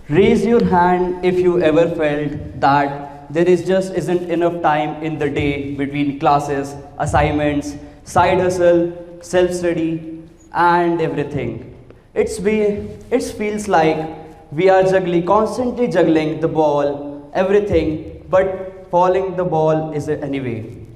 Raise your hand if you ever felt that there isn't enough time in the day between classes, assignments, side hustle, self-study, and everything. It feels like we are constantly juggling the ball, everything, but falling the ball is anyway.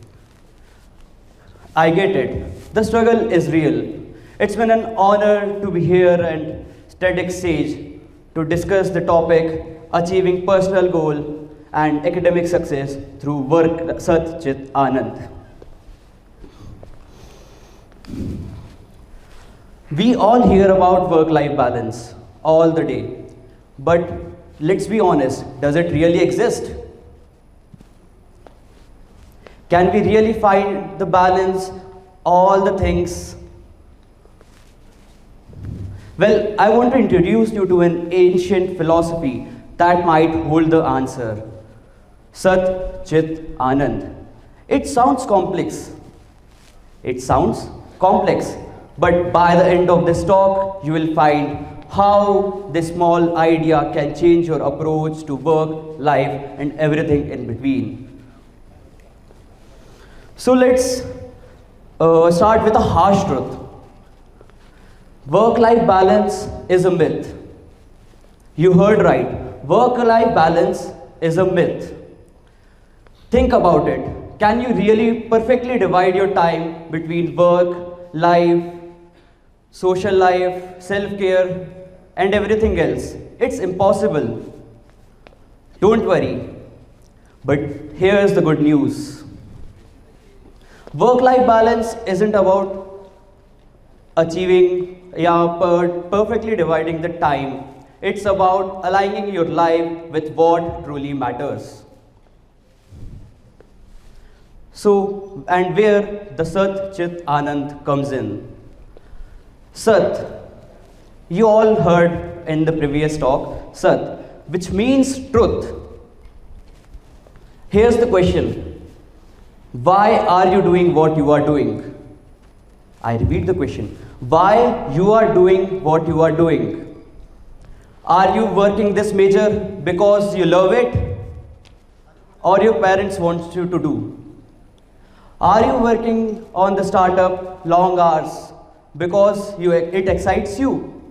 I get it. The struggle is real. It's been an honor to be here and TEDxSAGE to discuss the topic achieving personal goal and academic success through work Sat-Chit-Anand. We all hear about work-life balance all the day, but let's be honest, does it really exist? Can we really find the balance, all the things? Well, I want to introduce you to an ancient philosophy that might hold the answer. Sat-Chit-Anand. It sounds complex. But by the end of this talk, you will find how this small idea can change your approach to work, life, and everything in between. So let's start with a harsh truth. Work-life balance is a myth. You heard right. Work-life balance is a myth. Think about it. Can you really perfectly divide your time between work, life, social life, self-care, and everything else? It's impossible. Don't worry. But here's the good news. Work-life balance isn't about perfectly dividing the time. It's about aligning your life with what truly matters. So, and where the Sat-Chit-Anand comes in. Sat, you all heard in the previous talk, Sat, which means truth. Here's the question. Why are you doing what you are doing? I repeat the question. Why you are doing what you are doing? Are you working this major because you love it or your parents want you to do? Are you working on the startup long hours because it excites you?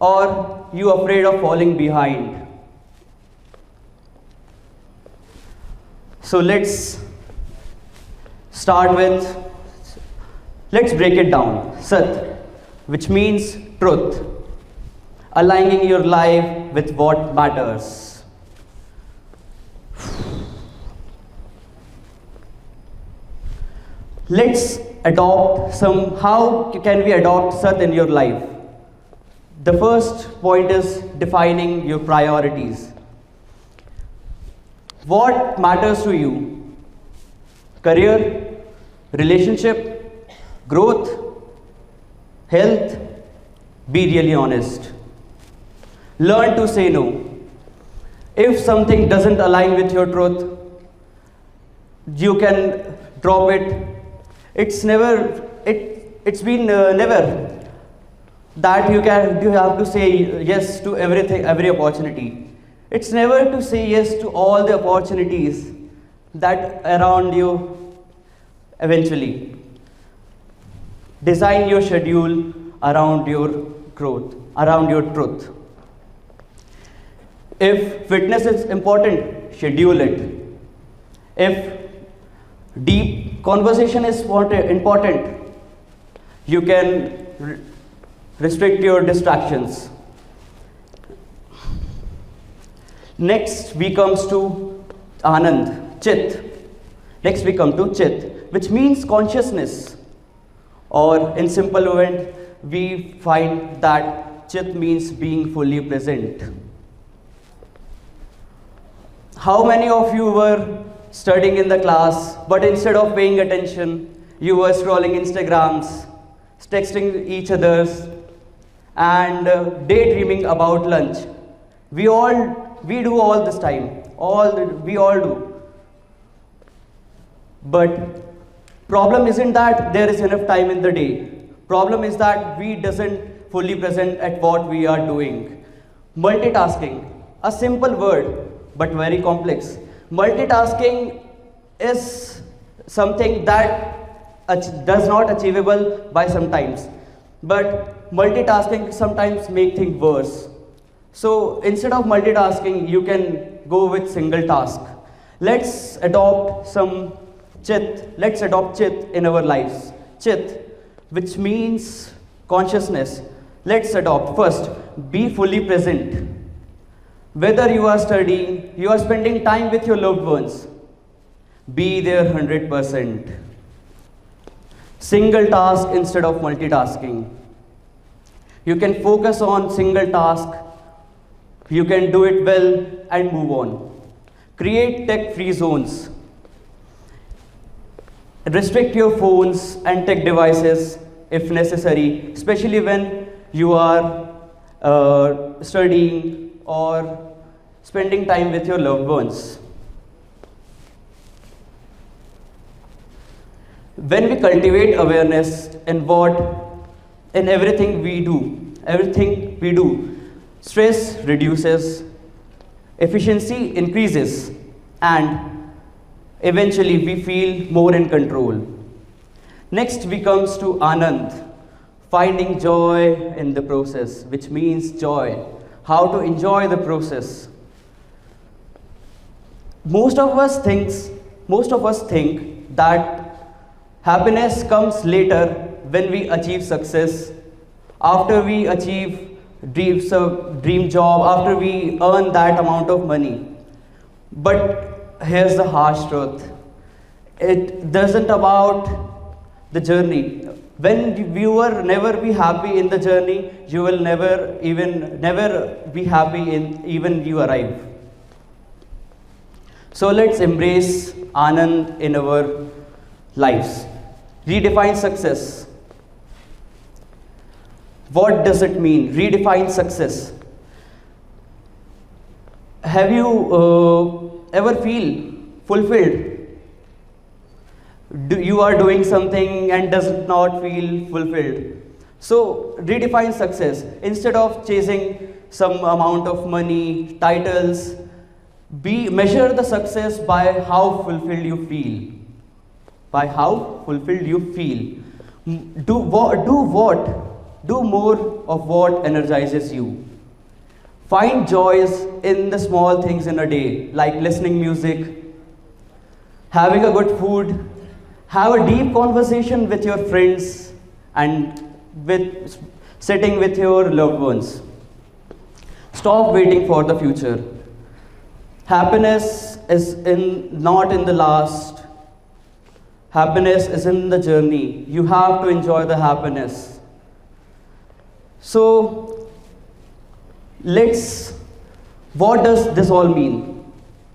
Or you afraid of falling behind? So let's break it down. Sat, which means truth. Aligning your life with what matters. How can we adopt Sat in your life? The first point is defining your priorities. What matters to you? Career, relationship, growth, health? Be really honest. Learn to say no. If something doesn't align with your truth, you can drop it. It's been never that you have to say yes to everything, every opportunity. It's never to say yes to all the opportunities that around you eventually. Design your schedule around your growth, around your truth. If fitness is important, schedule it. If deep conversation is important, you can restrict your distractions. Next we comes to Anand, Chit. Next we come to Chit, which means consciousness. Or in simple event, we find that Chit means being fully present. How many of you were studying in the class, but instead of paying attention, you were scrolling Instagrams, texting each others, and daydreaming about lunch? We do all this time. We all do. But problem isn't that there is enough time in the day. Problem is that we doesn't fully present at what we are doing. Multitasking, a simple word, but very complex. Multitasking is something that does not achievable by sometimes, but multitasking sometimes make things worse. So instead of multitasking, you can go with single task. Let's adopt some chit. Let's adopt chit in our lives. Chit, which means consciousness. Let's adopt first. Be fully present. Whether you are studying, you are spending time with your loved ones. Be there 100%. Single task instead of multitasking. You can focus on single task. You can do it well and move on. Create tech-free zones. Restrict your phones and tech devices if necessary, especially when you are studying or spending time with your loved ones. When we cultivate awareness in everything we do, stress reduces, efficiency increases, and eventually we feel more in control. Next we comes to Anand, finding joy in the process, which means joy, how to enjoy the process. Most of us think that happiness comes later when we achieve success, after we achieve dream job, after we earn that amount of money. But here's the harsh truth. It doesn't about the journey. When you will never be happy in the journey, you will never be happy in even you arrive. So let's embrace Anand in our lives. Redefine success. What does it mean? Redefine success. Have you ever feel fulfilled? You are doing something and does not feel fulfilled. So redefine success. Instead of chasing some amount of money, titles, measure the success by how fulfilled you feel. By how fulfilled you feel. Do more of what energizes you. Find joys in the small things in a day, like listening music, having a good food, have a deep conversation with your friends, and sitting with your loved ones. Stop waiting for the future. Happiness is not in the last. Happiness is in the journey. You have to enjoy the happiness. So, what does this all mean?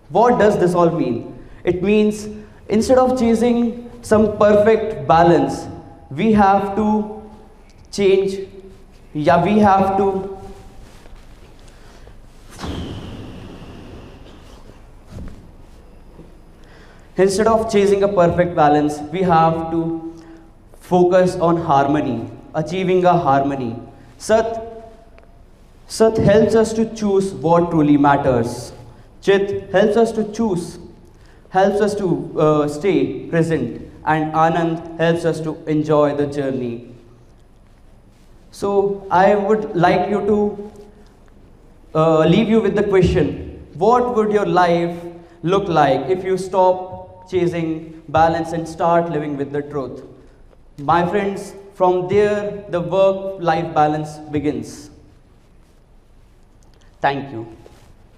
What does this all mean? It means instead of chasing some perfect balance, we have to change. Yeah, we have to instead of chasing a perfect balance, we have to focus on harmony, achieving a harmony. Sat helps us to choose what truly matters. Chit helps us to choose, helps us to stay present, and Anand helps us to enjoy the journey. So I would like you to leave you with the question: what would your life look like if you stop chasing balance and start living with the truth? My friends, from there, the work-life balance begins. Thank you.